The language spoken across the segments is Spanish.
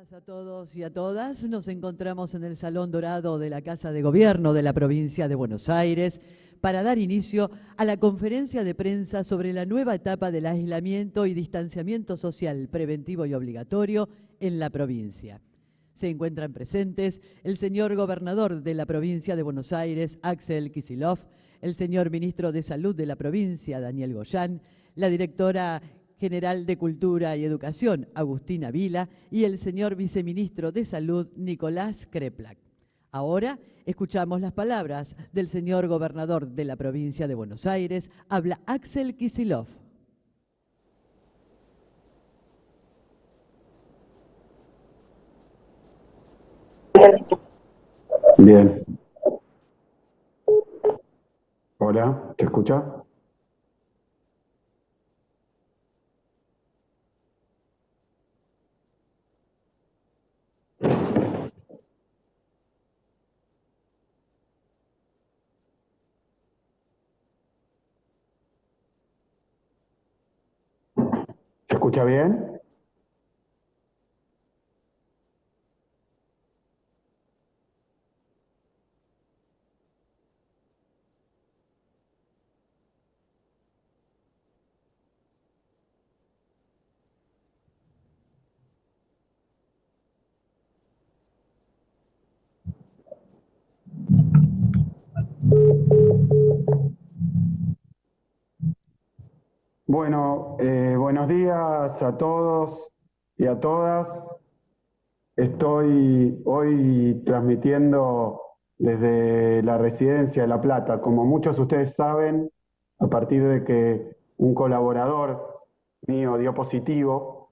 días a todos y a todas. Nos encontramos en el Salón Dorado de la Casa de Gobierno de la provincia de Buenos Aires para dar inicio a la conferencia de prensa sobre la nueva etapa del aislamiento y distanciamiento social preventivo y obligatorio en la provincia. Se encuentran presentes el señor gobernador de la provincia de Buenos Aires, Axel Kicillof, el señor ministro de Salud de la provincia, Daniel Goyán, la directora general de Cultura y Educación, Agustina Vila, y el señor viceministro de Salud, Nicolás Kreplak. Ahora escuchamos las palabras del señor gobernador de la provincia de Buenos Aires. Habla Axel Kicillof. Bien. Hola, ¿te escucha? ¿Se escucha bien? Bueno, buenos días a todos y a todas. Estoy hoy transmitiendo desde la residencia de La Plata. Como muchos de ustedes saben, a partir de que un colaborador mío dio positivo,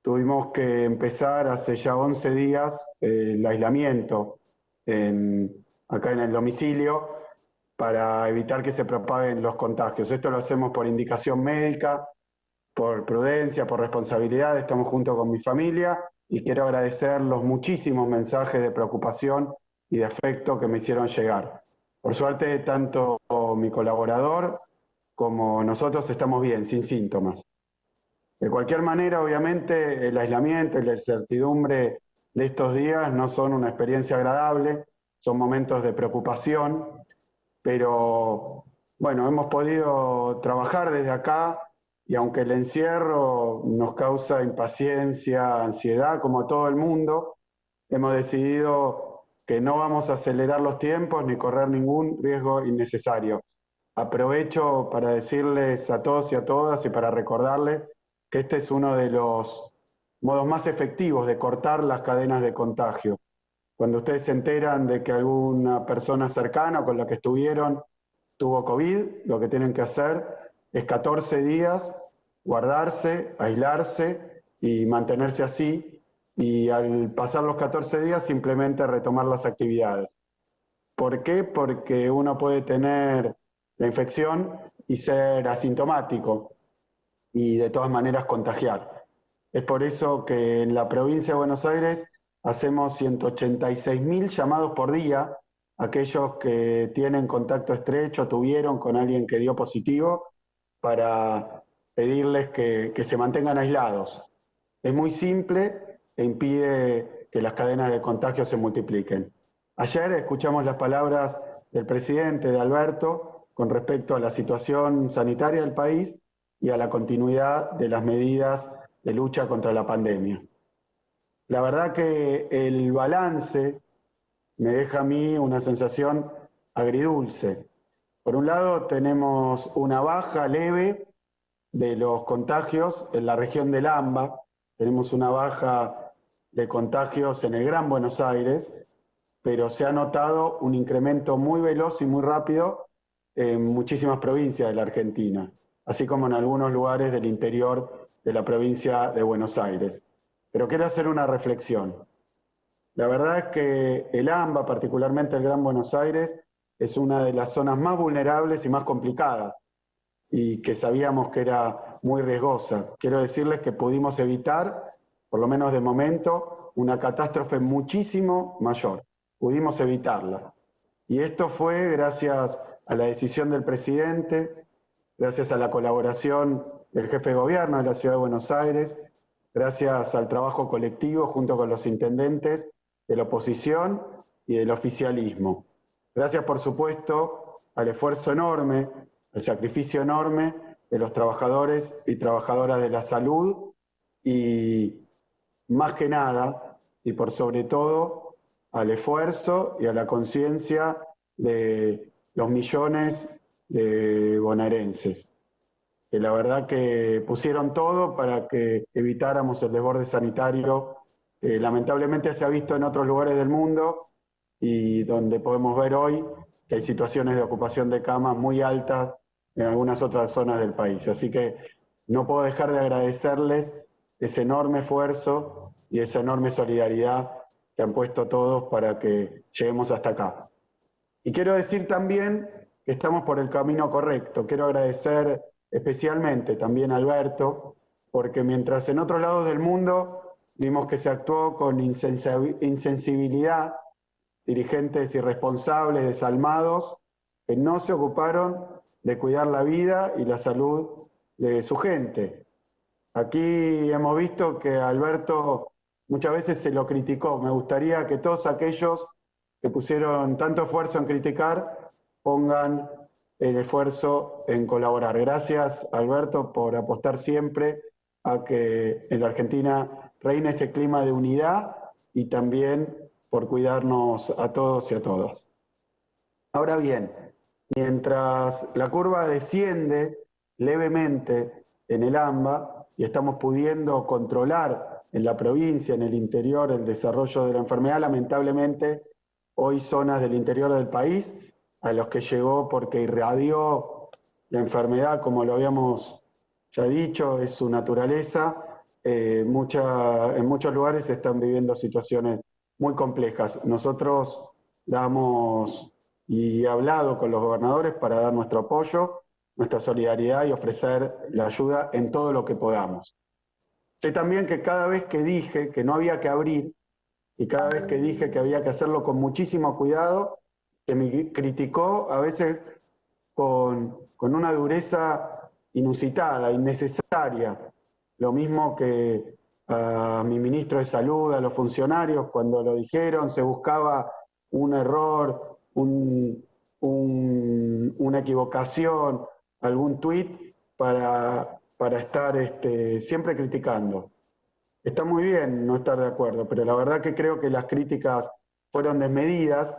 tuvimos que empezar hace ya 11 días el aislamiento acá en el domicilio para evitar que se propaguen los contagios. Esto lo hacemos por indicación médica, por prudencia, por responsabilidad. Estamos junto con mi familia y quiero agradecer los muchísimos mensajes de preocupación y de afecto que me hicieron llegar. Por suerte, tanto mi colaborador como nosotros estamos bien, sin síntomas. De cualquier manera, obviamente, el aislamiento y la incertidumbre de estos días no son una experiencia agradable, son momentos de preocupación, pero bueno, hemos podido trabajar desde acá y aunque el encierro nos causa impaciencia, ansiedad, como a todo el mundo, hemos decidido que no vamos a acelerar los tiempos ni correr ningún riesgo innecesario. Aprovecho para decirles a todos y a todas y para recordarles que este es uno de los modos más efectivos de cortar las cadenas de contagio. Cuando ustedes se enteran de que alguna persona cercana con la que estuvieron tuvo COVID, lo que tienen que hacer es 14 días guardarse, aislarse y mantenerse así, y al pasar los 14 días simplemente retomar las actividades. ¿Por qué? Porque uno puede tener la infección y ser asintomático y de todas maneras contagiar. Es por eso que en la provincia de Buenos Aires hacemos 186.000 llamados por día a aquellos que tienen contacto estrecho, tuvieron con alguien que dio positivo, para pedirles que se mantengan aislados. Es muy simple e impide que las cadenas de contagio se multipliquen. Ayer escuchamos las palabras del presidente, de Alberto, con respecto a la situación sanitaria del país y a la continuidad de las medidas de lucha contra la pandemia. La verdad que el balance me deja a mí una sensación agridulce. Por un lado tenemos una baja leve de los contagios en la región del AMBA, tenemos una baja de contagios en el Gran Buenos Aires, pero se ha notado un incremento muy veloz y muy rápido en muchísimas provincias de la Argentina, así como en algunos lugares del interior de la provincia de Buenos Aires. Pero quiero hacer una reflexión. La verdad es que el AMBA, particularmente el Gran Buenos Aires, es una de las zonas más vulnerables y más complicadas, y que sabíamos que era muy riesgosa. Quiero decirles que pudimos evitar, por lo menos de momento, una catástrofe muchísimo mayor. Pudimos evitarla. Y esto fue gracias a la decisión del presidente, gracias a la colaboración del jefe de gobierno de la Ciudad de Buenos Aires, gracias al trabajo colectivo junto con los intendentes de la oposición y del oficialismo. Gracias, por supuesto, al esfuerzo enorme, al sacrificio enorme de los trabajadores y trabajadoras de la salud y, más que nada, y por sobre todo, al esfuerzo y a la conciencia de los millones de bonaerenses, que la verdad que pusieron todo para que evitáramos el desborde sanitario que lamentablemente se ha visto en otros lugares del mundo y donde podemos ver hoy que hay situaciones de ocupación de camas muy altas en algunas otras zonas del país. Así que no puedo dejar de agradecerles ese enorme esfuerzo y esa enorme solidaridad que han puesto todos para que lleguemos hasta acá. Y quiero decir también que estamos por el camino correcto. Quiero agradecer especialmente también a Alberto, porque mientras en otros lados del mundo vimos que se actuó con insensibilidad, dirigentes irresponsables, desalmados, que no se ocuparon de cuidar la vida y la salud de su gente. Aquí hemos visto que a Alberto muchas veces se lo criticó. Me gustaría que todos aquellos que pusieron tanto esfuerzo en criticar pongan el esfuerzo en colaborar. Gracias, Alberto, por apostar siempre a que en la Argentina reine ese clima de unidad y también por cuidarnos a todos y a todas. Ahora bien, mientras la curva desciende levemente en el AMBA y estamos pudiendo controlar en la provincia, en el interior, el desarrollo de la enfermedad, lamentablemente hoy zonas del interior del país a los que llegó porque irradió la enfermedad, como lo habíamos ya dicho, es su naturaleza. En muchos lugares se están viviendo situaciones muy complejas. Nosotros damos y he hablado con los gobernadores para dar nuestro apoyo, nuestra solidaridad y ofrecer la ayuda en todo lo que podamos. Sé también que cada vez que dije que no había que abrir y cada vez que dije que había que hacerlo con muchísimo cuidado, que me criticó a veces con una dureza inusitada, innecesaria. Lo mismo que a mi ministro de Salud, a los funcionarios, cuando lo dijeron, se buscaba un error, una equivocación, algún tuit para estar siempre criticando. Está muy bien no estar de acuerdo, pero la verdad que creo que las críticas fueron desmedidas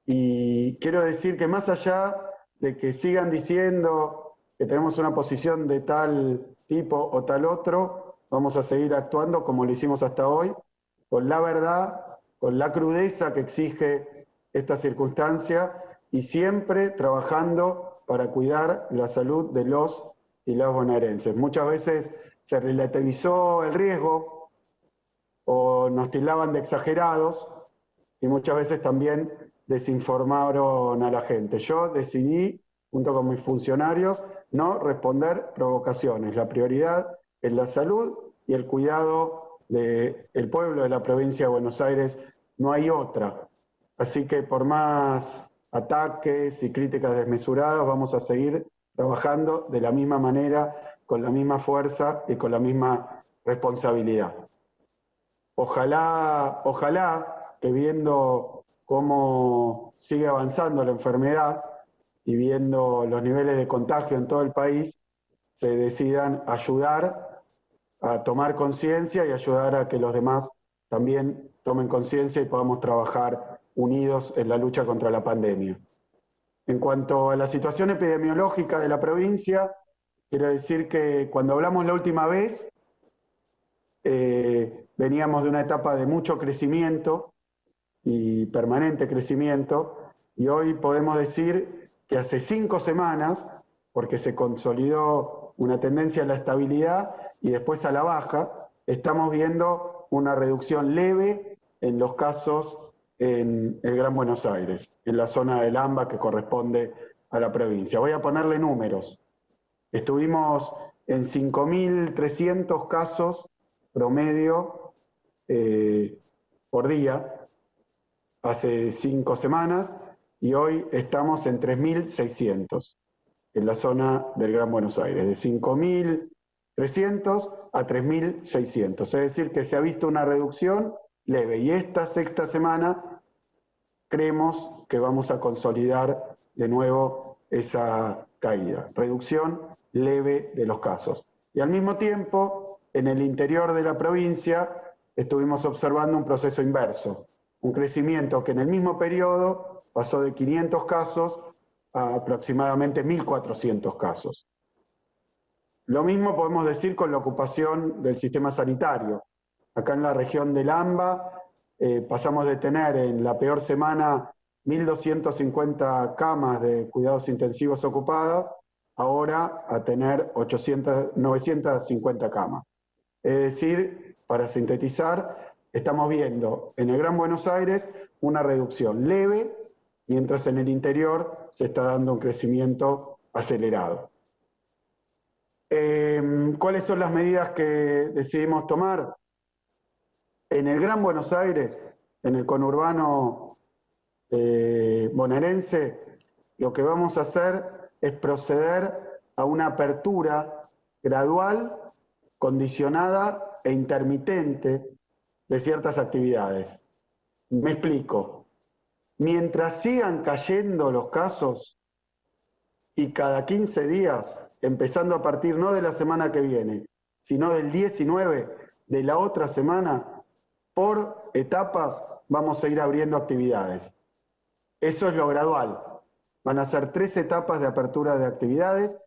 y quiero decir que más allá de que sigan diciendo que tenemos una posición de tal tipo o tal otro, vamos a seguir actuando como lo hicimos hasta hoy, con la verdad, con la crudeza que exige esta circunstancia y siempre trabajando para cuidar la salud de los y las bonaerenses. Muchas veces se relativizó el riesgo o nos tildaban de exagerados y muchas veces también desinformaron a la gente. Yo decidí, junto con mis funcionarios, no responder provocaciones. La prioridad es la salud y el cuidado del pueblo de la provincia de Buenos Aires. No hay otra. Así que por más ataques y críticas desmesuradas, vamos a seguir trabajando de la misma manera, con la misma fuerza y con la misma responsabilidad. Ojalá que viendo cómo sigue avanzando la enfermedad y viendo los niveles de contagio en todo el país, se decidan ayudar a tomar conciencia y ayudar a que los demás también tomen conciencia y podamos trabajar unidos en la lucha contra la pandemia. En cuanto a la situación epidemiológica de la provincia, quiero decir que cuando hablamos la última vez, veníamos de una etapa de mucho crecimiento y permanente crecimiento, y hoy podemos decir que hace 5 semanas, porque se consolidó una tendencia a la estabilidad y después a la baja, estamos viendo una reducción leve en los casos en el Gran Buenos Aires, en la zona del AMBA que corresponde a la provincia. Voy a ponerle números. Estuvimos en 5.300 casos promedio por día hace 5 semanas y hoy estamos en 3.600 en la zona del Gran Buenos Aires. De 5.000 3.300 a 3.600. Es decir, que se ha visto una reducción leve. Y esta sexta semana creemos que vamos a consolidar de nuevo esa caída. Reducción leve de los casos. Y al mismo tiempo, en el interior de la provincia, estuvimos observando un proceso inverso. Un crecimiento que en el mismo periodo pasó de 500 casos a aproximadamente 1.400 casos. Lo mismo podemos decir con la ocupación del sistema sanitario. Acá en la región del AMBA pasamos de tener en la peor semana 1.250 camas de cuidados intensivos ocupadas, ahora a tener 950 camas. Es decir, para sintetizar, estamos viendo en el Gran Buenos Aires una reducción leve, mientras en el interior se está dando un crecimiento acelerado. ¿Cuáles son las medidas que decidimos tomar? En el Gran Buenos Aires, en el conurbano bonaerense, lo que vamos a hacer es proceder a una apertura gradual, condicionada e intermitente de ciertas actividades. Me explico. Mientras sigan cayendo los casos y cada 15 días, empezando a partir no de la semana que viene, sino del 19 de la otra semana, por etapas vamos a ir abriendo actividades. Eso es lo gradual. Van a ser 3 etapas de apertura de actividades,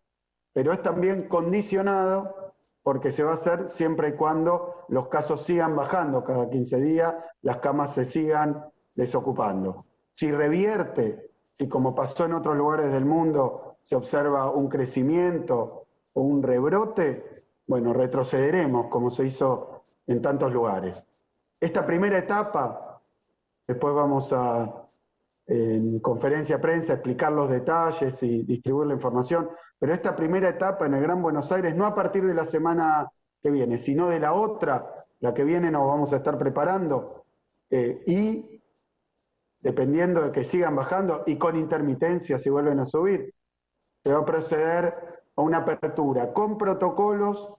pero es también condicionado porque se va a hacer siempre y cuando los casos sigan bajando cada 15 días, las camas se sigan desocupando. Si revierte, si como pasó en otros lugares del mundo se observa un crecimiento o un rebrote, bueno, retrocederemos como se hizo en tantos lugares. Esta primera etapa, después vamos en conferencia de prensa explicar los detalles y distribuir la información, pero esta primera etapa en el Gran Buenos Aires, no a partir de la semana que viene, sino de la otra, la que viene nos vamos a estar preparando, y dependiendo de que sigan bajando y con intermitencia si vuelven a subir, se va a proceder a una apertura con protocolos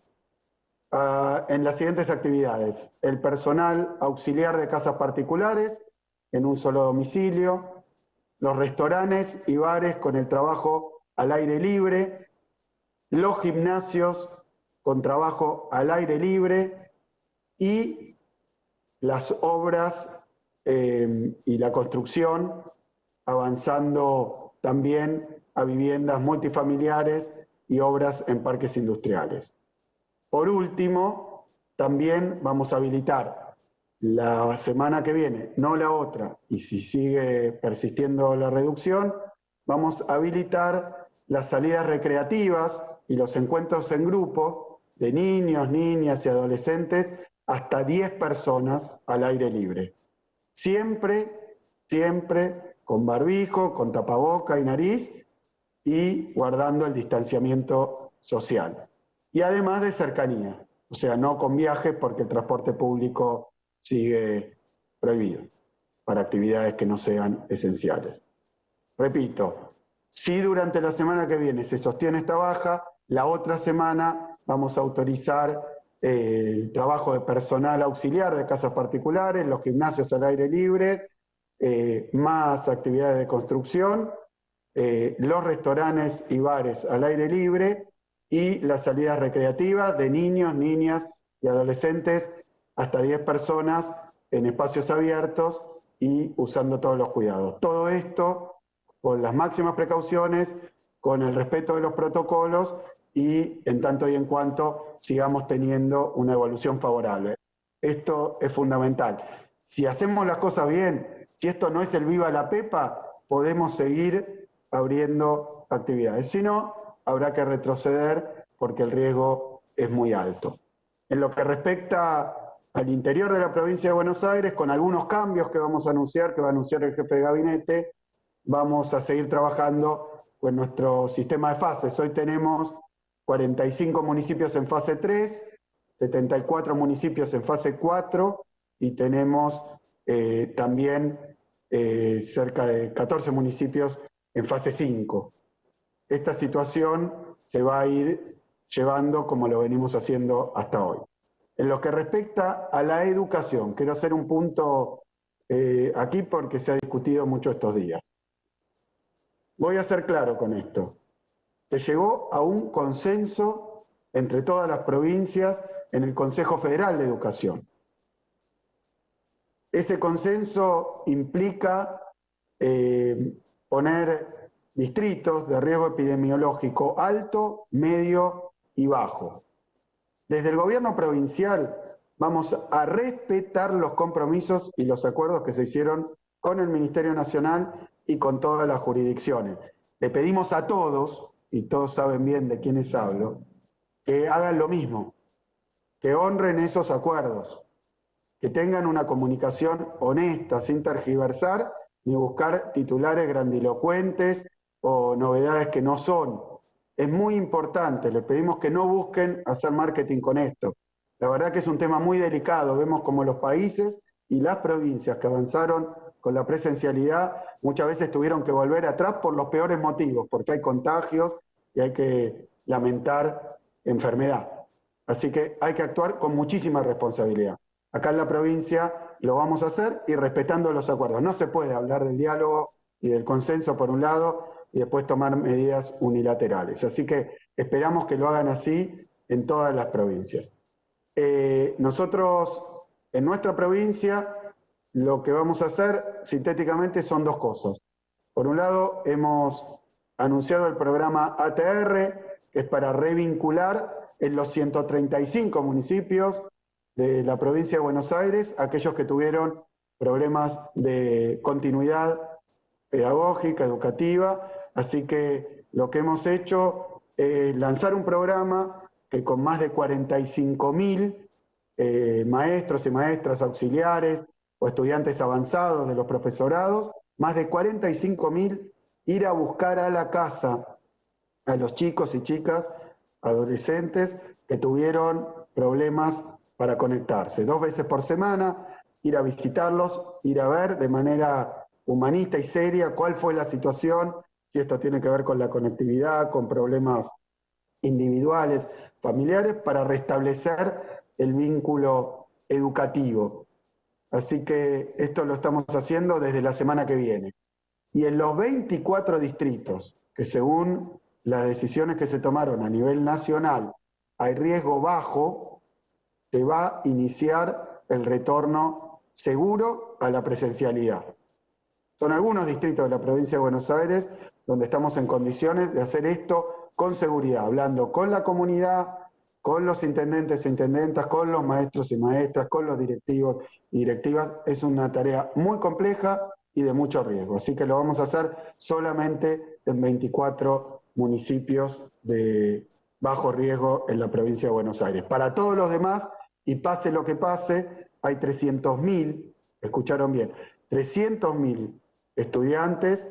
en las siguientes actividades. El personal auxiliar de casas particulares en un solo domicilio, los restaurantes y bares con el trabajo al aire libre, los gimnasios con trabajo al aire libre y las obras y la construcción avanzando también a viviendas multifamiliares y obras en parques industriales. Por último, también vamos a habilitar la semana que viene, no la otra, y si sigue persistiendo la reducción, vamos a habilitar las salidas recreativas y los encuentros en grupo de niños, niñas y adolescentes hasta 10 personas al aire libre. Siempre con barbijo, con tapaboca y nariz y guardando el distanciamiento social. Y además de cercanía, o sea, no con viajes porque el transporte público sigue prohibido para actividades que no sean esenciales. Repito, si durante la semana que viene se sostiene esta baja, la otra semana vamos a autorizar el trabajo de personal auxiliar de casas particulares, los gimnasios al aire libre, más actividades de construcción, los restaurantes y bares al aire libre y las salidas recreativas de niños, niñas y adolescentes hasta 10 personas en espacios abiertos y usando todos los cuidados. Todo esto con las máximas precauciones, con el respeto de los protocolos y en tanto y en cuanto sigamos teniendo una evolución favorable. Esto es fundamental. Si hacemos las cosas bien, si esto no es el viva la pepa, podemos seguir abriendo actividades. Si no, habrá que retroceder porque el riesgo es muy alto. En lo que respecta al interior de la provincia de Buenos Aires, con algunos cambios que vamos a anunciar, que va a anunciar el jefe de gabinete, vamos a seguir trabajando con nuestro sistema de fases. Hoy tenemos 45 municipios en fase 3, 74 municipios en fase 4 y tenemos también cerca de 14 municipios en fase 5. Esta situación se va a ir llevando como lo venimos haciendo hasta hoy. En lo que respecta a la educación, quiero hacer un punto aquí porque se ha discutido mucho estos días. Voy a ser claro con esto. Se llegó a un consenso entre todas las provincias en el Consejo Federal de Educación. Ese consenso implica poner distritos de riesgo epidemiológico alto, medio y bajo. Desde el gobierno provincial vamos a respetar los compromisos y los acuerdos que se hicieron con el Ministerio Nacional y con todas las jurisdicciones. Le pedimos a todos, y todos saben bien de quiénes hablo, que hagan lo mismo, que honren esos acuerdos, que tengan una comunicación honesta, sin tergiversar ni buscar titulares grandilocuentes o novedades que no son. Es muy importante, les pedimos que no busquen hacer marketing con esto. La verdad que es un tema muy delicado, vemos como los países y las provincias que avanzaron con la presencialidad muchas veces tuvieron que volver atrás por los peores motivos, porque hay contagios y hay que lamentar enfermedad. Así que hay que actuar con muchísima responsabilidad. Acá en la provincia lo vamos a hacer y respetando los acuerdos. No se puede hablar del diálogo y del consenso por un lado y después tomar medidas unilaterales. Así que esperamos que lo hagan así en todas las provincias. Nosotros, en nuestra provincia, lo que vamos a hacer sintéticamente son dos cosas. Por un lado, hemos anunciado el programa ATR, que es para revincular en los 135 municipios de la provincia de Buenos Aires aquellos que tuvieron problemas de continuidad pedagógica, educativa. Así que lo que hemos hecho es lanzar un programa que con más de 45.000 maestros y maestras auxiliares o estudiantes avanzados de los profesorados, más de 45.000 ir a buscar a la casa a los chicos y chicas, adolescentes que tuvieron problemas para conectarse. 2 veces por semana, ir a visitarlos, ir a ver de manera humanista y seria cuál fue la situación, si esto tiene que ver con la conectividad, con problemas individuales, familiares, para restablecer el vínculo educativo. Así que esto lo estamos haciendo desde la semana que viene. Y en los 24 distritos, que según las decisiones que se tomaron a nivel nacional hay riesgo bajo, se va a iniciar el retorno seguro a la presencialidad. Son algunos distritos de la provincia de Buenos Aires donde estamos en condiciones de hacer esto con seguridad, hablando con la comunidad, con los intendentes e intendentas, con los maestros y maestras, con los directivos y directivas. Es una tarea muy compleja y de mucho riesgo. Así que lo vamos a hacer solamente en 24 municipios de bajo riesgo en la provincia de Buenos Aires. Para todos los demás, y pase lo que pase, hay 300.000, escucharon bien, 300.000 estudiantes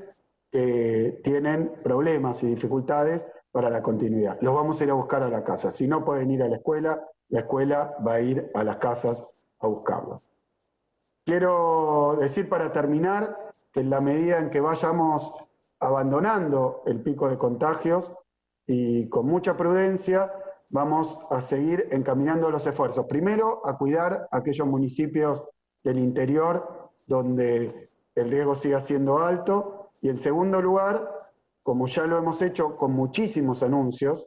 que tienen problemas y dificultades para la continuidad. Los vamos a ir a buscar a la casa. Si no pueden ir a la escuela va a ir a las casas a buscarlos. Quiero decir para terminar que en la medida en que vayamos abandonando el pico de contagios y con mucha prudencia, vamos a seguir encaminando los esfuerzos. Primero, a cuidar aquellos municipios del interior donde el riesgo siga siendo alto. Y en segundo lugar, como ya lo hemos hecho con muchísimos anuncios,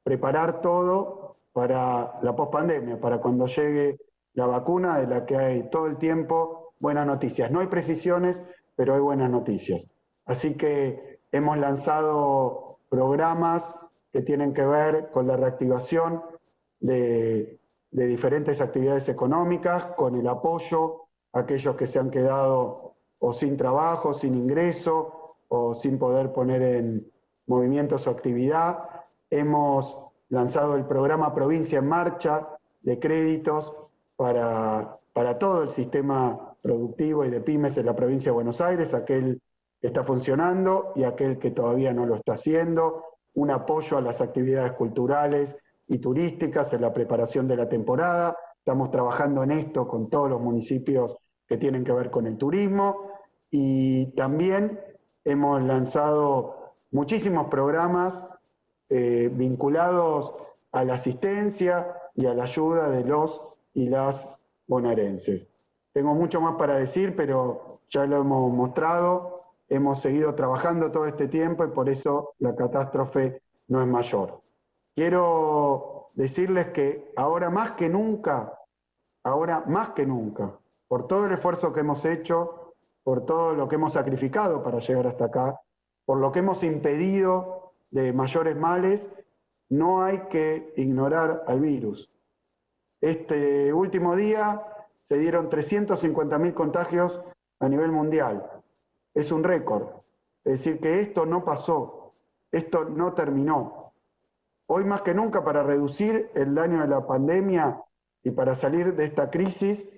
preparar todo para la pospandemia, para cuando llegue la vacuna, de la que hay todo el tiempo buenas noticias. No hay precisiones, pero hay buenas noticias. Así que hemos lanzado programas que tienen que ver con la reactivación de diferentes actividades económicas, con el apoyo a aquellos que se han quedado o sin trabajo, sin ingreso, o sin poder poner en movimiento su actividad. Hemos lanzado el programa Provincia en Marcha de créditos para todo el sistema productivo y de pymes en la provincia de Buenos Aires, aquel que está funcionando y aquel que todavía no lo está haciendo, un apoyo a las actividades culturales y turísticas en la preparación de la temporada. Estamos trabajando en esto con todos los municipios que tienen que ver con el turismo, y también hemos lanzado muchísimos programas vinculados a la asistencia y a la ayuda de los y las bonaerenses. Tengo mucho más para decir, pero ya lo hemos mostrado, hemos seguido trabajando todo este tiempo y por eso la catástrofe no es mayor. Quiero decirles que ahora más que nunca, por todo el esfuerzo que hemos hecho, por todo lo que hemos sacrificado para llegar hasta acá, por lo que hemos impedido de mayores males, no hay que ignorar al virus. Este último día se dieron 350.000 contagios a nivel mundial. Es un récord. Es decir, que esto no pasó, esto no terminó. Hoy más que nunca, para reducir el daño de la pandemia y para salir de esta crisis,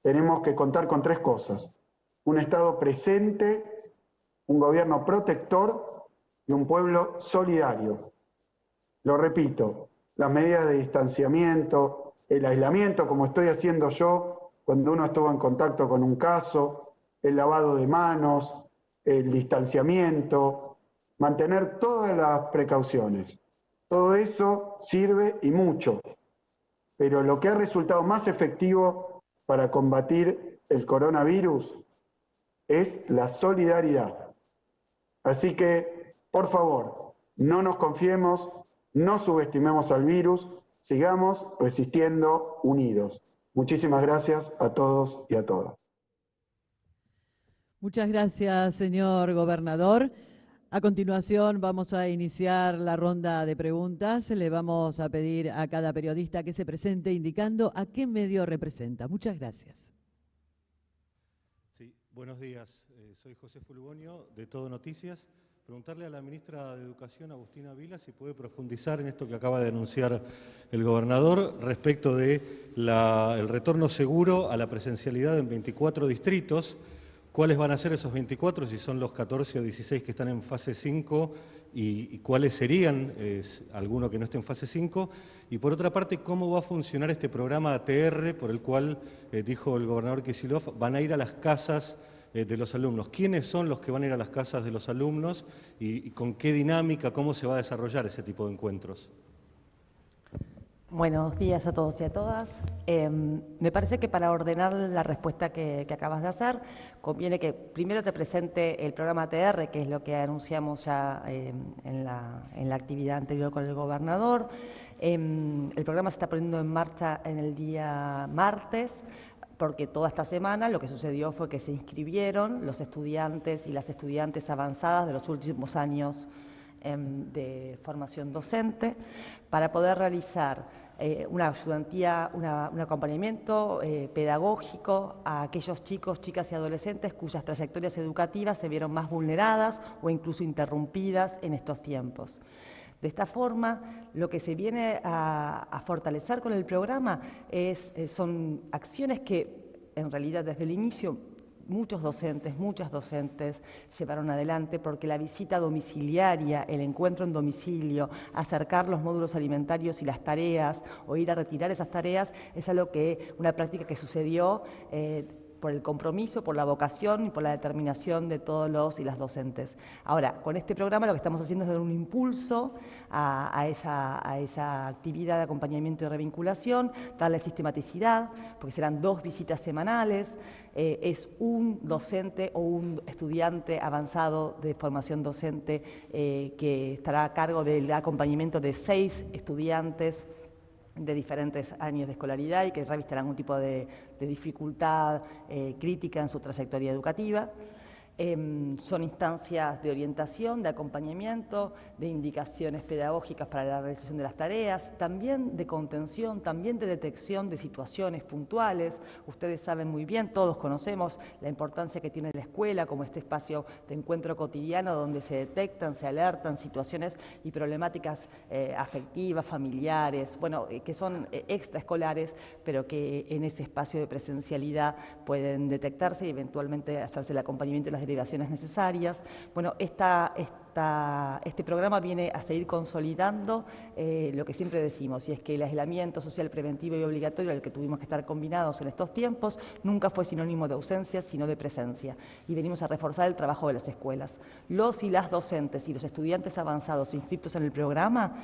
tenemos que contar con 3 cosas. Un Estado presente, un gobierno protector y un pueblo solidario. Lo repito, las medidas de distanciamiento, el aislamiento, como estoy haciendo yo cuando uno estuvo en contacto con un caso, el lavado de manos, el distanciamiento, mantener todas las precauciones. Todo eso sirve y mucho, pero lo que ha resultado más efectivo para combatir el coronavirus es la solidaridad. Así que, por favor, no nos confiemos, no subestimemos al virus, sigamos resistiendo unidos. Muchísimas gracias a todos y a todas. Muchas gracias, señor gobernador. A continuación vamos a iniciar la ronda de preguntas. Le vamos a pedir a cada periodista que se presente indicando a qué medio representa. Muchas gracias. Sí, buenos días. Soy José Fulgonio, de Todo Noticias. Preguntarle a la ministra de Educación, Agustina Vila, si puede profundizar en esto que acaba de anunciar el gobernador respecto de el retorno seguro a la presencialidad en 24 distritos. ¿Cuáles van a ser esos 24? Si son los 14 o 16 que están en fase 5 y cuáles serían alguno que no esté en fase 5. Y por otra parte, ¿cómo va a funcionar este programa ATR por el cual, dijo el gobernador Kicillof, van a ir a las casas de los alumnos? ¿Quiénes son los que van a ir a las casas de los alumnos y con qué dinámica, cómo se va a desarrollar ese tipo de encuentros? Buenos días a todos y a todas. Me parece que para ordenar la respuesta que acabas de hacer, conviene que primero te presente el programa ATR, que es lo que anunciamos ya en la actividad anterior con el gobernador. El programa se está poniendo en marcha en el día martes, porque toda esta semana lo que sucedió fue que se inscribieron los estudiantes y las estudiantes avanzadas de los últimos años de formación docente para poder realizar una ayudantía, un acompañamiento pedagógico a aquellos chicos, chicas y adolescentes cuyas trayectorias educativas se vieron más vulneradas o incluso interrumpidas en estos tiempos. De esta forma, lo que se viene a fortalecer con el programa son acciones que, en realidad, desde el inicio, muchas docentes llevaron adelante, porque la visita domiciliaria, el encuentro en domicilio, acercar los módulos alimentarios y las tareas o ir a retirar esas tareas es una práctica que sucedió por el compromiso, por la vocación y por la determinación de todos los y las docentes. Ahora, con este programa lo que estamos haciendo es dar un impulso a esa actividad de acompañamiento y revinculación, darle sistematicidad, porque serán 2 visitas semanales, es un docente o un estudiante avanzado de formación docente que estará a cargo del acompañamiento de 6 estudiantes de diferentes años de escolaridad y que revistarán algún tipo de dificultad crítica en su trayectoria educativa. Son instancias de orientación, de acompañamiento, de indicaciones pedagógicas para la realización de las tareas, también de contención, también de detección de situaciones puntuales. Ustedes saben muy bien, todos conocemos la importancia que tiene la escuela como este espacio de encuentro cotidiano donde se detectan, se alertan situaciones y problemáticas afectivas, familiares, bueno, que son extraescolares, pero que en ese espacio de presencialidad pueden detectarse y eventualmente hacerse el acompañamiento y las derivaciones necesarias. Bueno, este programa viene a seguir consolidando lo que siempre decimos, y es que el aislamiento social preventivo y obligatorio al que tuvimos que estar combinados en estos tiempos nunca fue sinónimo de ausencia, sino de presencia. Y venimos a reforzar el trabajo de las escuelas. Los y las docentes y los estudiantes avanzados inscritos en el programa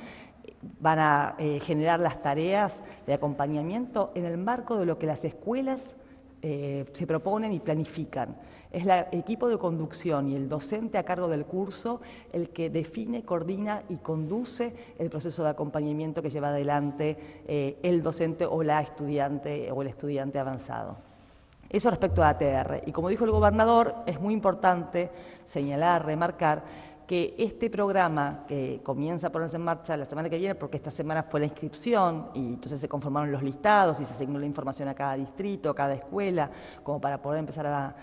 van a generar las tareas de acompañamiento en el marco de lo que las escuelas se proponen y planifican. Es el equipo de conducción y el docente a cargo del curso el que define, coordina y conduce el proceso de acompañamiento que lleva adelante el docente o la estudiante o el estudiante avanzado. Eso respecto a ATR. Y como dijo el gobernador, es muy importante señalar, remarcar que este programa que comienza a ponerse en marcha la semana que viene, porque esta semana fue la inscripción y entonces se conformaron los listados y se asignó la información a cada distrito, a cada escuela, como para poder empezar a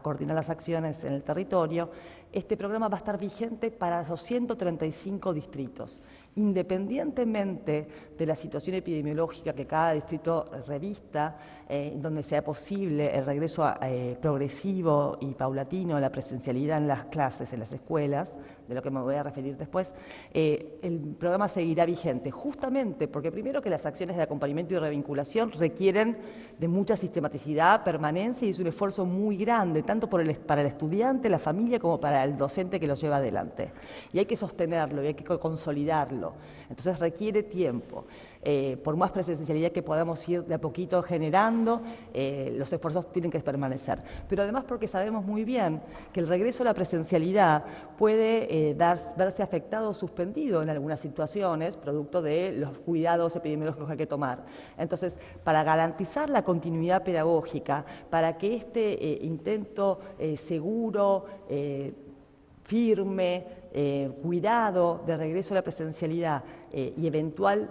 coordinar las acciones en el territorio, este programa va a estar vigente para los 135 distritos, independientemente de la situación epidemiológica que cada distrito revista, donde sea posible el regreso progresivo y paulatino a la presencialidad en las clases, en las escuelas, de lo que me voy a referir después, el programa seguirá vigente, justamente porque primero que las acciones de acompañamiento y revinculación requieren de mucha sistematicidad, permanencia y es un esfuerzo muy grande, tanto para el estudiante, la familia, como para el docente que lo lleva adelante. Y hay que sostenerlo y hay que consolidarlo. Entonces requiere tiempo. Por más presencialidad que podamos ir de a poquito generando, los esfuerzos tienen que permanecer. Pero además porque sabemos muy bien que el regreso a la presencialidad puede verse afectado o suspendido en algunas situaciones, producto de los cuidados epidemiológicos que hay que tomar. Entonces, para garantizar la continuidad pedagógica, para que este intento seguro, firme, cuidado de regreso a la presencialidad y eventual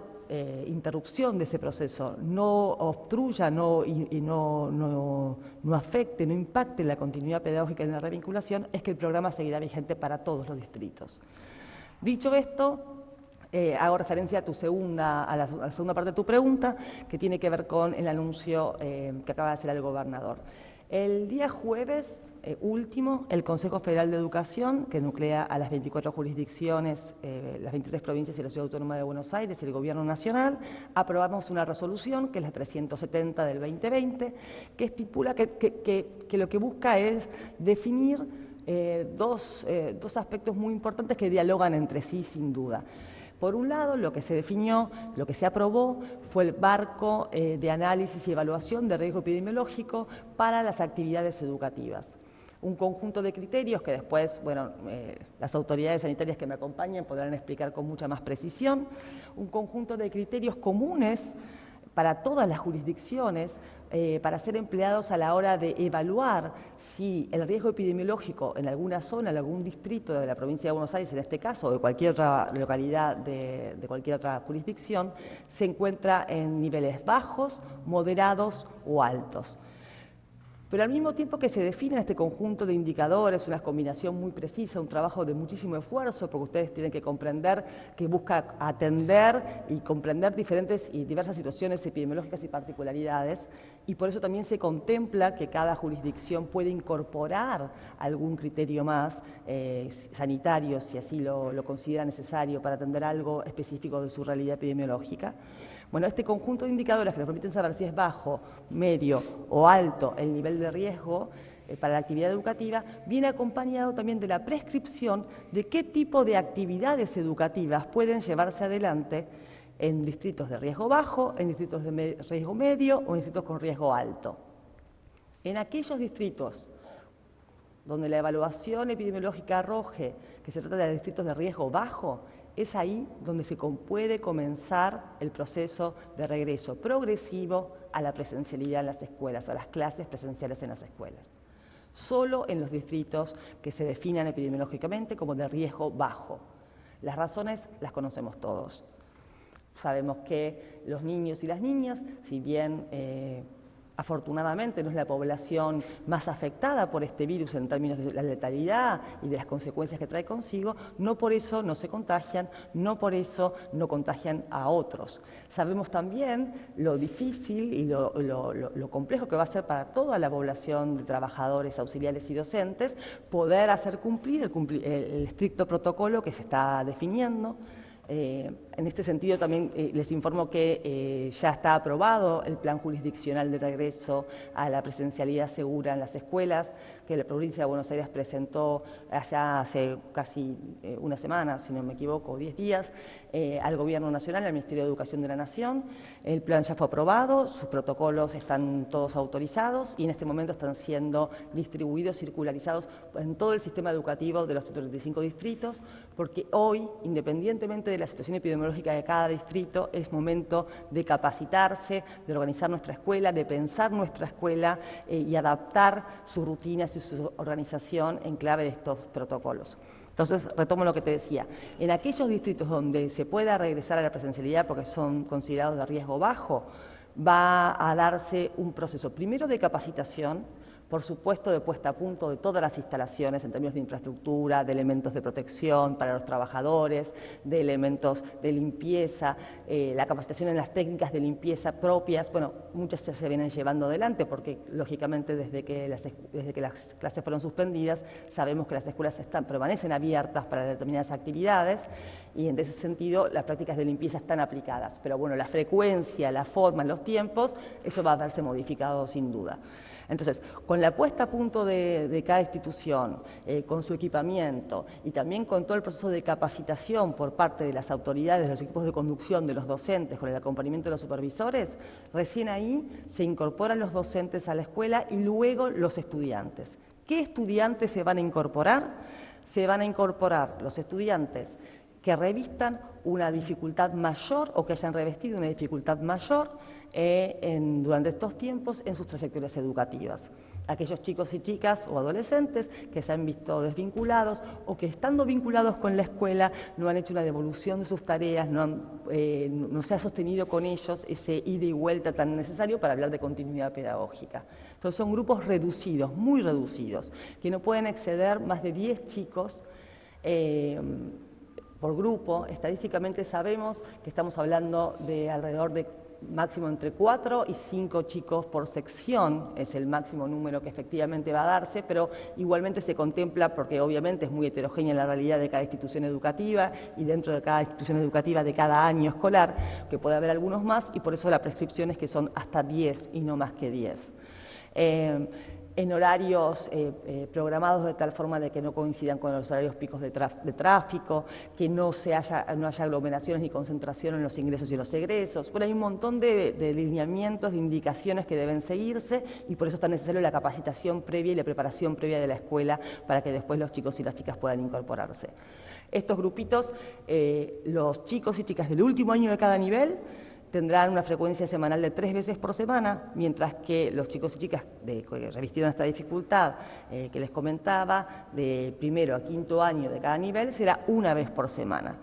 interrupción de ese proceso no obstruya y no afecte, no impacte la continuidad pedagógica en la revinculación, es que el programa seguirá vigente para todos los distritos. Dicho esto, hago referencia a la segunda parte de tu pregunta, que tiene que ver con el anuncio que acaba de hacer el gobernador. El día jueves último, el Consejo Federal de Educación, que nuclea a las 24 jurisdicciones, las 23 provincias y la Ciudad Autónoma de Buenos Aires y el Gobierno Nacional, aprobamos una resolución, que es la 370 del 2020, que estipula que lo que busca es definir dos aspectos muy importantes que dialogan entre sí, sin duda. Por un lado, lo que se definió, lo que se aprobó, fue el marco de análisis y evaluación de riesgo epidemiológico para las actividades educativas. Un conjunto de criterios que después, bueno, las autoridades sanitarias que me acompañan podrán explicar con mucha más precisión. Un conjunto de criterios comunes para todas las jurisdicciones, para ser empleados a la hora de evaluar si el riesgo epidemiológico en alguna zona, en algún distrito de la provincia de Buenos Aires, en este caso, o de cualquier otra localidad de cualquier otra jurisdicción, se encuentra en niveles bajos, moderados o altos. Pero al mismo tiempo que se define este conjunto de indicadores, una combinación muy precisa, un trabajo de muchísimo esfuerzo, porque ustedes tienen que comprender que busca atender y comprender diferentes y diversas situaciones epidemiológicas y particularidades, y por eso también se contempla que cada jurisdicción puede incorporar algún criterio más sanitario, si así lo considera necesario, para atender algo específico de su realidad epidemiológica. Bueno, este conjunto de indicadores que nos permiten saber si es bajo, medio o alto el nivel de riesgo para la actividad educativa, viene acompañado también de la prescripción de qué tipo de actividades educativas pueden llevarse adelante en distritos de riesgo bajo, en distritos de riesgo medio o en distritos con riesgo alto. En aquellos distritos donde la evaluación epidemiológica arroje que se trata de distritos de riesgo bajo, es ahí donde se puede comenzar el proceso de regreso progresivo a la presencialidad en las escuelas, a las clases presenciales en las escuelas. Solo en los distritos que se definan epidemiológicamente como de riesgo bajo. Las razones las conocemos todos. Sabemos que los niños y las niñas, si bien afortunadamente no es la población más afectada por este virus en términos de la letalidad y de las consecuencias que trae consigo, no por eso no se contagian, no por eso no contagian a otros. Sabemos también lo difícil y lo complejo que va a ser para toda la población de trabajadores, auxiliares y docentes poder hacer cumplir el estricto protocolo que se está definiendo. En este sentido también les informo que ya está aprobado el plan jurisdiccional de regreso a la presencialidad segura en las escuelas, que la provincia de Buenos Aires presentó allá hace casi una semana, si no me equivoco, 10 días, al Gobierno Nacional, al Ministerio de Educación de la Nación. El plan ya fue aprobado, sus protocolos están todos autorizados y en este momento están siendo distribuidos, circularizados en todo el sistema educativo de los 35 distritos, porque hoy, independientemente de la situación epidemiológica de cada distrito, es momento de capacitarse, de organizar nuestra escuela, de pensar nuestra escuela y adaptar sus rutinas y su organización en clave de estos protocolos. Entonces, retomo lo que te decía. En aquellos distritos donde se pueda regresar a la presencialidad porque son considerados de riesgo bajo, va a darse un proceso primero de capacitación, por supuesto de puesta a punto de todas las instalaciones en términos de infraestructura, de elementos de protección para los trabajadores, de elementos de limpieza, la capacitación en las técnicas de limpieza propias. Bueno, muchas se vienen llevando adelante porque, lógicamente, desde que las clases fueron suspendidas, sabemos que las escuelas permanecen abiertas para determinadas actividades y, en ese sentido, las prácticas de limpieza están aplicadas. Pero, bueno, la frecuencia, la forma, los tiempos, eso va a verse modificado sin duda. Entonces, con la puesta a punto de cada institución, con su equipamiento y también con todo el proceso de capacitación por parte de las autoridades, de los equipos de conducción, de los docentes, con el acompañamiento de los supervisores, recién ahí se incorporan los docentes a la escuela y luego los estudiantes. ¿Qué estudiantes se van a incorporar? Se van a incorporar los estudiantes que revistan una dificultad mayor o que hayan revestido una dificultad mayor durante estos tiempos en sus trayectorias educativas. Aquellos chicos y chicas o adolescentes que se han visto desvinculados o que estando vinculados con la escuela no han hecho una devolución de sus tareas, no se ha sostenido con ellos ese ida y vuelta tan necesario para hablar de continuidad pedagógica. Entonces son grupos reducidos, muy reducidos, que no pueden exceder más de 10 chicos por grupo. Estadísticamente sabemos que estamos hablando de alrededor de máximo entre 4 y 5 chicos por sección, es el máximo número que efectivamente va a darse, pero igualmente se contempla, porque obviamente es muy heterogénea la realidad de cada institución educativa y dentro de cada institución educativa de cada año escolar, que puede haber algunos más y por eso la prescripción es que son hasta 10 y no más que 10. En horarios programados de tal forma de que no coincidan con los horarios picos de tráfico, que no haya aglomeraciones ni concentración en los ingresos y los egresos. Bueno, hay un montón de lineamientos, de indicaciones que deben seguirse y por eso es tan necesario la capacitación previa y la preparación previa de la escuela para que después los chicos y las chicas puedan incorporarse. Estos grupitos, los chicos y chicas del último año de cada nivel, tendrán una frecuencia semanal de 3 veces por semana, mientras que los chicos y chicas que revistieron esta dificultad que les comentaba, de primero a quinto año de cada nivel, será 1 vez por semana.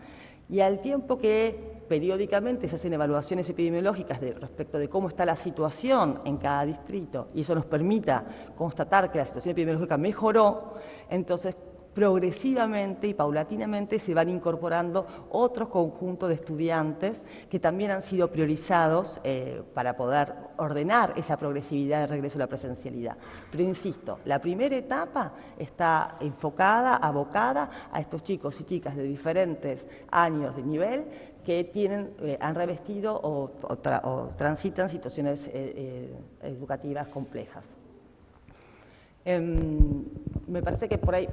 Y al tiempo que periódicamente se hacen evaluaciones epidemiológicas respecto de cómo está la situación en cada distrito, y eso nos permita constatar que la situación epidemiológica mejoró, entonces progresivamente y paulatinamente se van incorporando otros conjuntos de estudiantes que también han sido priorizados para poder ordenar esa progresividad de regreso a la presencialidad. Pero insisto, la primera etapa está enfocada, abocada a estos chicos y chicas de diferentes años de nivel que han revestido o transitan situaciones educativas complejas. Me parece que por ahí...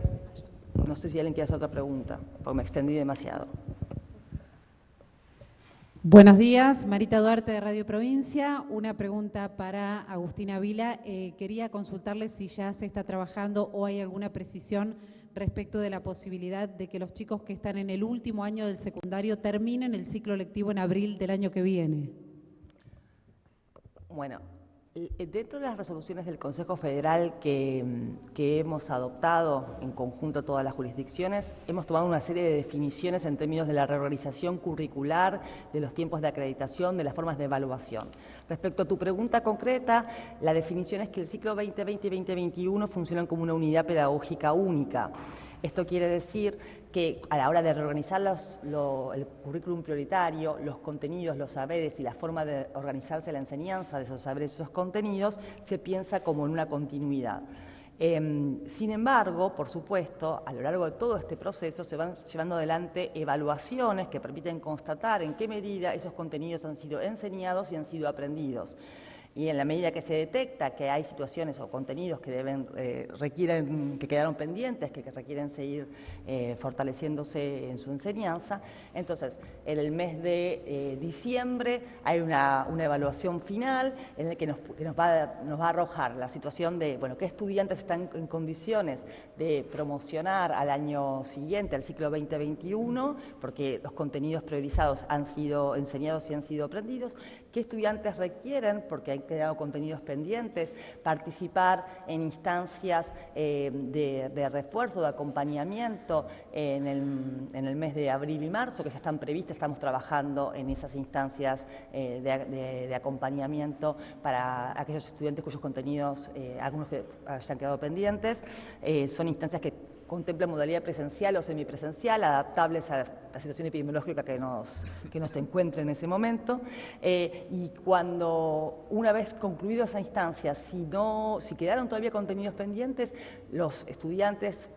No sé si alguien quiere hacer otra pregunta, porque me extendí demasiado. Buenos días, Marita Duarte de Radio Provincia. Una pregunta para Agustina Vila. Quería consultarle si ya se está trabajando o hay alguna precisión respecto de la posibilidad de que los chicos que están en el último año del secundario terminen el ciclo lectivo en abril del año que viene. Bueno, Dentro de las resoluciones del Consejo Federal que hemos adoptado en conjunto todas las jurisdicciones, hemos tomado una serie de definiciones en términos de la reorganización curricular, de los tiempos de acreditación, de las formas de evaluación. Respecto a tu pregunta concreta, la definición es que el ciclo 2020 y 2021 funcionan como una unidad pedagógica única. Esto quiere decir que a la hora de reorganizar el currículum prioritario, los contenidos, los saberes y la forma de organizarse la enseñanza de esos saberes y esos contenidos, se piensa como en una continuidad. Sin embargo, por supuesto, a lo largo de todo este proceso se van llevando adelante evaluaciones que permiten constatar en qué medida esos contenidos han sido enseñados y han sido aprendidos. Y en la medida que se detecta que hay situaciones o contenidos que que quedaron pendientes, que requieren seguir fortaleciéndose en su enseñanza, entonces en el mes de diciembre hay una evaluación final en la que nos va a arrojar la situación de, bueno, qué estudiantes están en condiciones de promocionar al año siguiente, al ciclo 2021, porque los contenidos priorizados han sido enseñados y han sido aprendidos, qué estudiantes requieren, porque han quedado contenidos pendientes, participar en instancias de refuerzo, de acompañamiento en el mes de abril y marzo, que ya están previstas, estamos trabajando en esas instancias de acompañamiento para aquellos estudiantes cuyos contenidos, algunos que hayan quedado pendientes, son instancias que contemplan modalidad presencial o semipresencial, adaptables a la situación epidemiológica que nos encuentre en ese momento. Y cuando, una vez concluido esa instancia, si quedaron todavía contenidos pendientes, los estudiantes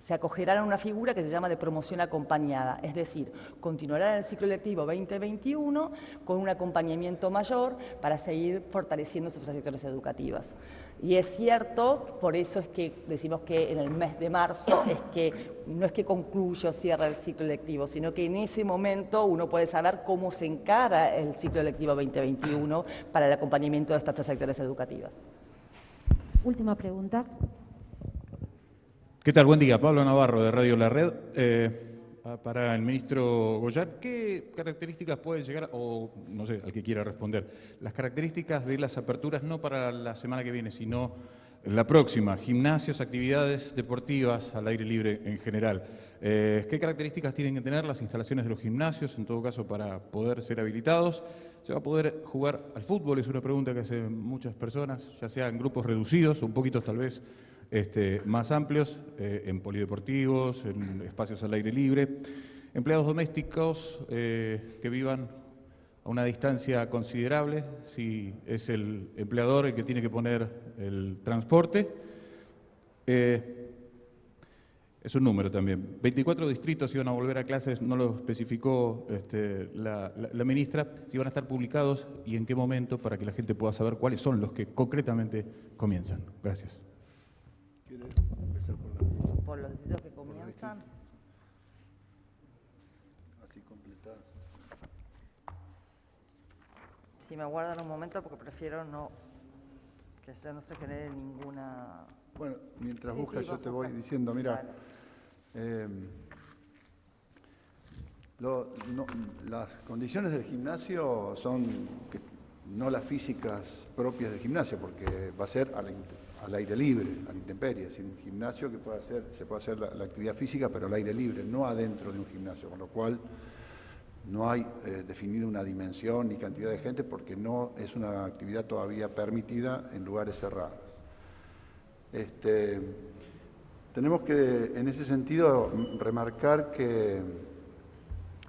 se acogerán a una figura que se llama de promoción acompañada, es decir, continuarán el ciclo lectivo 2021 con un acompañamiento mayor para seguir fortaleciendo sus trayectorias educativas. Y es cierto, por eso es que decimos que en el mes de marzo no es que concluye o cierra el ciclo lectivo, sino que en ese momento uno puede saber cómo se encara el ciclo lectivo 2021 para el acompañamiento de estas trayectorias educativas. Última pregunta. ¿Qué tal? Buen día. Pablo Navarro, de Radio La Red. Para el ministro Goyar, ¿qué características pueden llegar, o no sé, al que quiera responder, las características de las aperturas no para la semana que viene, sino la próxima, gimnasios, actividades deportivas al aire libre en general? ¿Qué características tienen que tener las instalaciones de los gimnasios, en todo caso, para poder ser habilitados? ¿Se va a poder jugar al fútbol? Es una pregunta que hacen muchas personas, ya sea en grupos reducidos o un poquito tal vez más amplios, en polideportivos, en espacios al aire libre. Empleados domésticos que vivan a una distancia considerable, si es el empleador el que tiene que poner el transporte. Es un número también. 24 distritos iban a volver a clases, no lo especificó la ministra, si van a estar publicados y en qué momento, para que la gente pueda saber cuáles son los que concretamente comienzan. Gracias. ¿Quiere empezar por los distritos que comienzan? Así completadas. Si me aguardan un momento, porque prefiero no se genere ninguna... Bueno, mientras Sí, buscas sí, yo vos te voy busca. diciendo, mira, las condiciones del gimnasio son no las físicas propias del gimnasio, porque va a ser al aire libre, a la intemperie, es decir, un gimnasio que se puede hacer la actividad física, pero al aire libre, no adentro de un gimnasio, con lo cual no hay definido una dimensión ni cantidad de gente, porque no es una actividad todavía permitida en lugares cerrados. Tenemos que, en ese sentido, remarcar que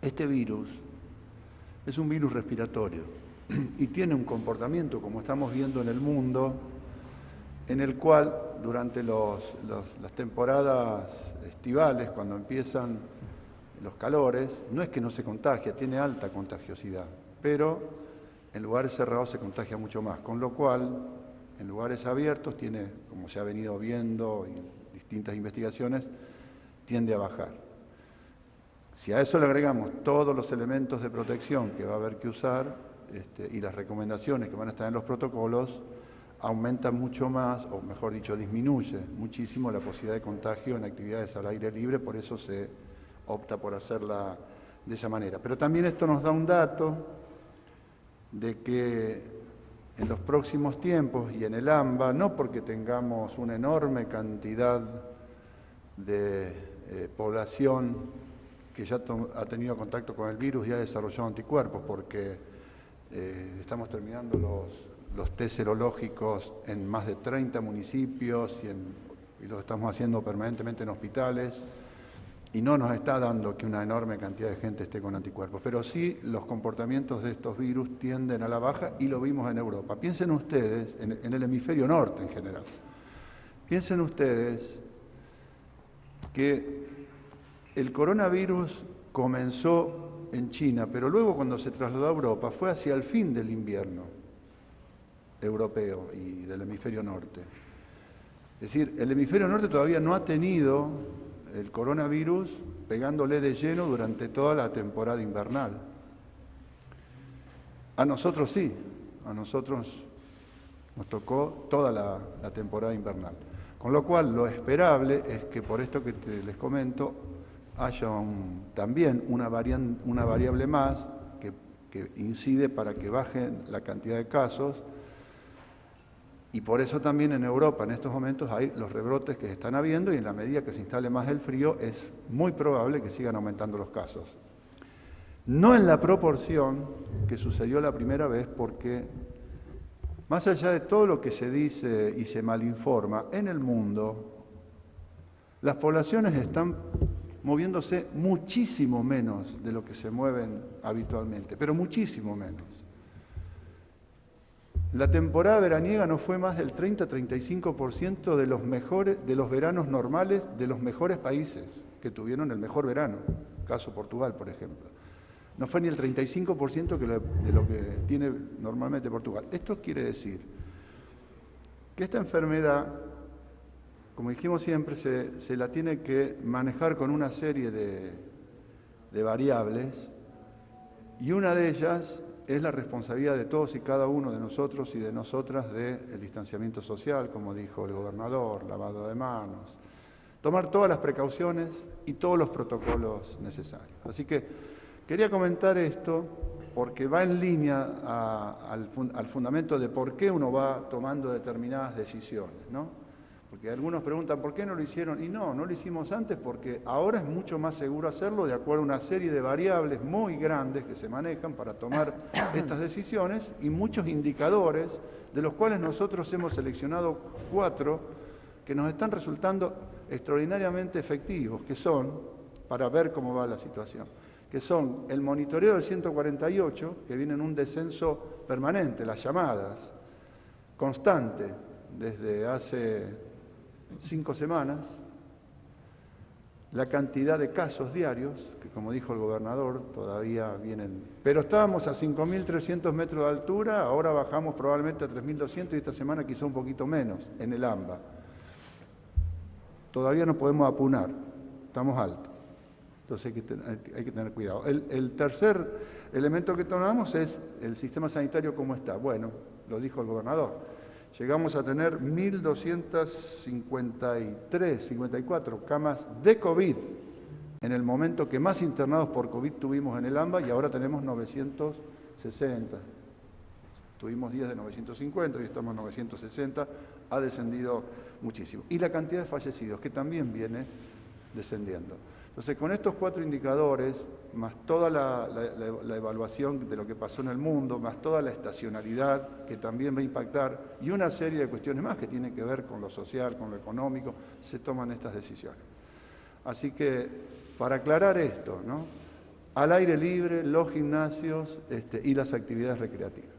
este virus es un virus respiratorio y tiene un comportamiento, como estamos viendo en el mundo, en el cual durante las temporadas estivales, cuando empiezan los calores, no es que no se contagia, tiene alta contagiosidad, pero en lugares cerrados se contagia mucho más, con lo cual en lugares abiertos tiene, como se ha venido viendo en distintas investigaciones, tiende a bajar. Si a eso le agregamos todos los elementos de protección que va a haber que usar y las recomendaciones que van a estar en los protocolos, aumenta mucho más, o mejor dicho, disminuye muchísimo la posibilidad de contagio en actividades al aire libre, por eso se opta por hacerla de esa manera. Pero también esto nos da un dato de que en los próximos tiempos y en el AMBA, no porque tengamos una enorme cantidad de población que ya ha tenido contacto con el virus y ha desarrollado anticuerpos, porque estamos terminando los test serológicos en más de 30 municipios y los estamos haciendo permanentemente en hospitales, y no nos está dando que una enorme cantidad de gente esté con anticuerpos, pero sí los comportamientos de estos virus tienden a la baja y lo vimos en Europa. Piensen ustedes, en el hemisferio norte en general, piensen ustedes que el coronavirus comenzó en China, pero luego cuando se trasladó a Europa fue hacia el fin del invierno europeo y del hemisferio norte. Es decir, el hemisferio norte todavía no ha tenido el coronavirus pegándole de lleno durante toda la temporada invernal. A nosotros sí, a nosotros nos tocó toda la temporada invernal. Con lo cual, lo esperable es que por esto que les comento, haya también una variable más que incide para que baje la cantidad de casos. Y por eso también en Europa en estos momentos hay los rebrotes que se están habiendo, y en la medida que se instale más el frío es muy probable que sigan aumentando los casos. No en la proporción que sucedió la primera vez, porque más allá de todo lo que se dice y se malinforma, en el mundo las poblaciones están moviéndose muchísimo menos de lo que se mueven habitualmente, pero muchísimo menos. La temporada veraniega no fue más del 30-35% de los veranos normales de los mejores países que tuvieron el mejor verano, caso Portugal, por ejemplo. No fue ni el 35% de lo que tiene normalmente Portugal. Esto quiere decir que esta enfermedad, como dijimos siempre, se la tiene que manejar con una serie de variables, y una de ellas es la responsabilidad de todos y cada uno de nosotros y de nosotras del distanciamiento social, como dijo el gobernador, lavado de manos, tomar todas las precauciones y todos los protocolos necesarios. Así que quería comentar esto porque va en línea al fundamento de por qué uno va tomando determinadas decisiones, ¿no? Porque algunos preguntan, ¿por qué no lo hicieron? Y no lo hicimos antes porque ahora es mucho más seguro hacerlo de acuerdo a una serie de variables muy grandes que se manejan para tomar estas decisiones y muchos indicadores, de los cuales nosotros hemos seleccionado 4 que nos están resultando extraordinariamente efectivos, que son, para ver cómo va la situación, que son el monitoreo del 148, que viene en un descenso permanente, las llamadas, constante, desde hace 5 semanas, la cantidad de casos diarios, que como dijo el gobernador, todavía vienen, pero estábamos a 5.300 metros de altura, ahora bajamos probablemente a 3.200 y esta semana quizá un poquito menos en el AMBA. Todavía no podemos apunar, estamos altos, entonces hay que tener cuidado. El tercer elemento que tomamos es el sistema sanitario, ¿cómo está? Bueno, lo dijo el gobernador. Llegamos a tener 1.254 camas de COVID en el momento que más internados por COVID tuvimos en el AMBA, y ahora tenemos 960. Tuvimos días de 950 y estamos en 960, ha descendido muchísimo. Y la cantidad de fallecidos, que también viene descendiendo. Entonces, con estos 4 indicadores, más toda la evaluación de lo que pasó en el mundo, más toda la estacionalidad que también va a impactar, y una serie de cuestiones más que tienen que ver con lo social, con lo económico, se toman estas decisiones. Así que, para aclarar esto, ¿no? Al aire libre, los gimnasios y las actividades recreativas.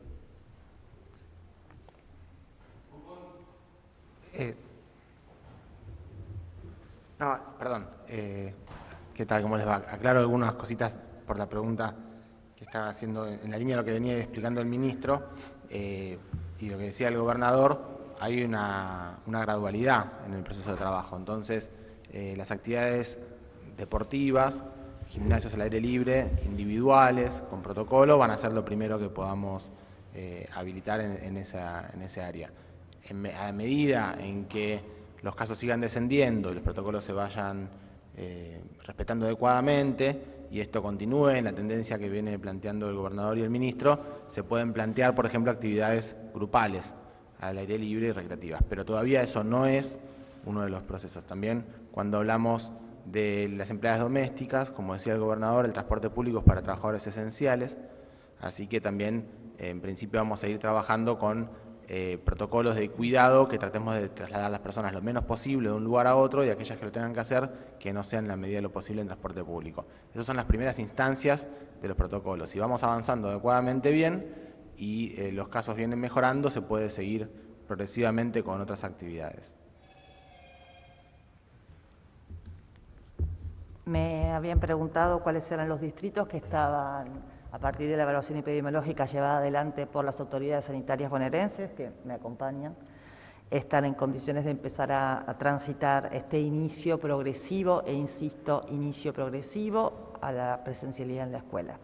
Perdón. ¿Qué tal? ¿Cómo les va? Aclaro algunas cositas por la pregunta que estaba haciendo en la línea de lo que venía explicando el ministro y lo que decía el gobernador. Hay una gradualidad en el proceso de trabajo. Entonces, las actividades deportivas, gimnasios al aire libre, individuales, con protocolo, van a ser lo primero que podamos habilitar en ese área. A medida en que los casos sigan descendiendo y los protocolos se vayan respetando adecuadamente y esto continúe en la tendencia que viene planteando el gobernador y el ministro, se pueden plantear, por ejemplo, actividades grupales al aire libre y recreativas. Pero todavía eso no es uno de los procesos. También cuando hablamos de las empleadas domésticas, como decía el gobernador, el transporte público es para trabajadores esenciales, así que también en principio vamos a ir trabajando con protocolos de cuidado que tratemos de trasladar a las personas lo menos posible de un lugar a otro y aquellas que lo tengan que hacer, que no sean en la medida de lo posible en transporte público. Esas son las primeras instancias de los protocolos. Si vamos avanzando adecuadamente bien y los casos vienen mejorando, se puede seguir progresivamente con otras actividades. Me habían preguntado cuáles eran los distritos que estaban, a partir de la evaluación epidemiológica llevada adelante por las autoridades sanitarias bonaerenses, que me acompañan, están en condiciones de empezar a transitar este inicio progresivo, e insisto, inicio progresivo a la presencialidad en la escuela.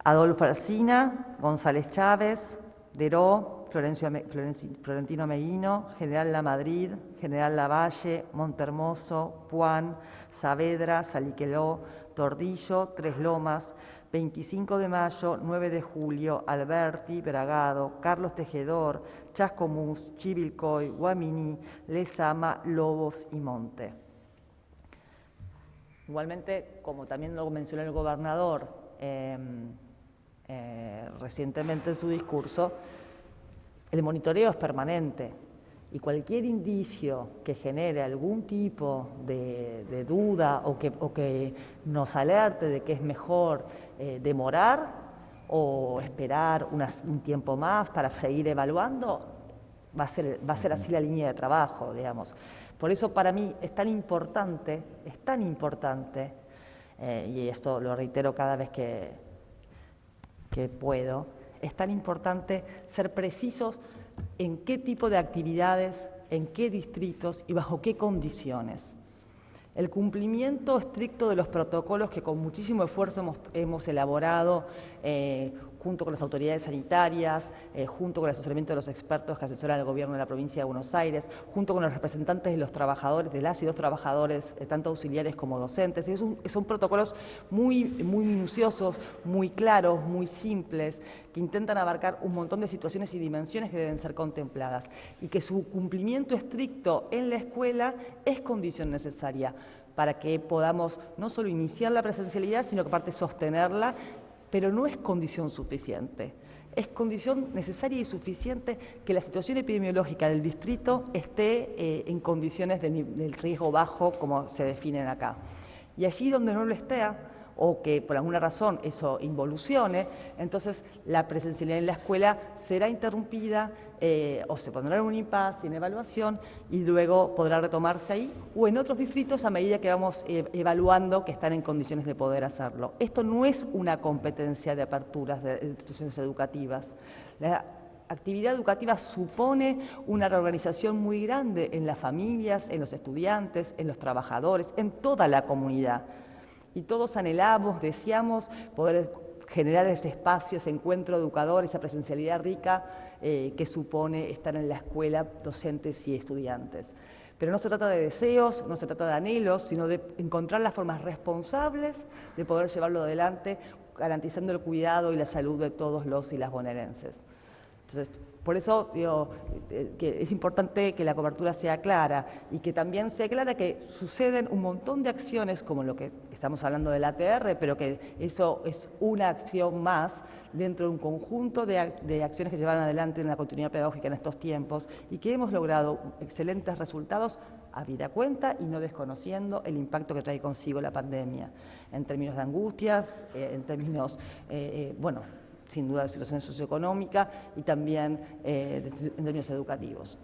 Adolfo Alsina, González Chávez, Deró, Florentino Meguino, General Lamadrid, General Lavalle, Montermoso, Puan, Saavedra, Saliqueló, Tordillo, Tres Lomas, 25 de mayo, 9 de julio, Alberti, Bragado, Carlos Tejedor, Chascomús, Chivilcoy, Guaminí, Lezama, Lobos y Monte. Igualmente, como también lo mencionó el gobernador recientemente en su discurso, el monitoreo es permanente y cualquier indicio que genere algún tipo de duda o que nos alerte de que es mejor demorar o esperar un tiempo más para seguir evaluando, va a ser así la línea de trabajo, digamos. Por eso para mí es tan importante, y esto lo reitero cada vez que puedo, es tan importante ser precisos en qué tipo de actividades, en qué distritos y bajo qué condiciones. El cumplimiento estricto de los protocolos que con muchísimo esfuerzo hemos elaborado junto con las autoridades sanitarias, junto con el asesoramiento de los expertos que asesoran al gobierno de la provincia de Buenos Aires, junto con los representantes de los trabajadores, de las y los trabajadores, tanto auxiliares como docentes. Y son protocolos muy minuciosos, muy claros, muy simples, que intentan abarcar un montón de situaciones y dimensiones que deben ser contempladas y que su cumplimiento estricto en la escuela es condición necesaria para que podamos no solo iniciar la presencialidad, sino que aparte sostenerla, pero no es condición suficiente. Es condición necesaria y suficiente que la situación epidemiológica del distrito esté en condiciones del riesgo bajo, como se definen acá. Y allí donde no lo esté, o que por alguna razón eso involucione, entonces la presencialidad en la escuela será interrumpida o se pondrá en un impasse, en evaluación, y luego podrá retomarse ahí o en otros distritos a medida que vamos evaluando que están en condiciones de poder hacerlo. Esto no es una competencia de aperturas de instituciones educativas. La actividad educativa supone una reorganización muy grande en las familias, en los estudiantes, en los trabajadores, en toda la comunidad. Y todos anhelamos, deseamos poder generar ese espacio, ese encuentro educador, esa presencialidad rica que supone estar en la escuela docentes y estudiantes. Pero no se trata de deseos, no se trata de anhelos, sino de encontrar las formas responsables de poder llevarlo adelante, garantizando el cuidado y la salud de todos los y las bonaerenses. Entonces, por eso digo que es importante que la cobertura sea clara y que también sea clara que suceden un montón de acciones como lo que estamos hablando del ATR, pero que eso es una acción más dentro de un conjunto de acciones que llevan adelante en la continuidad pedagógica en estos tiempos y que hemos logrado excelentes resultados habida cuenta y no desconociendo el impacto que trae consigo la pandemia en términos de angustias, en términos, bueno, sin duda de situación socioeconómica y también en términos educativos.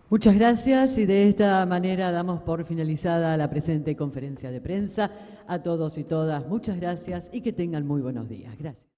Muchas gracias y de esta manera damos por finalizada la presente conferencia de prensa. A todos y todas, muchas gracias y que tengan muy buenos días. Gracias.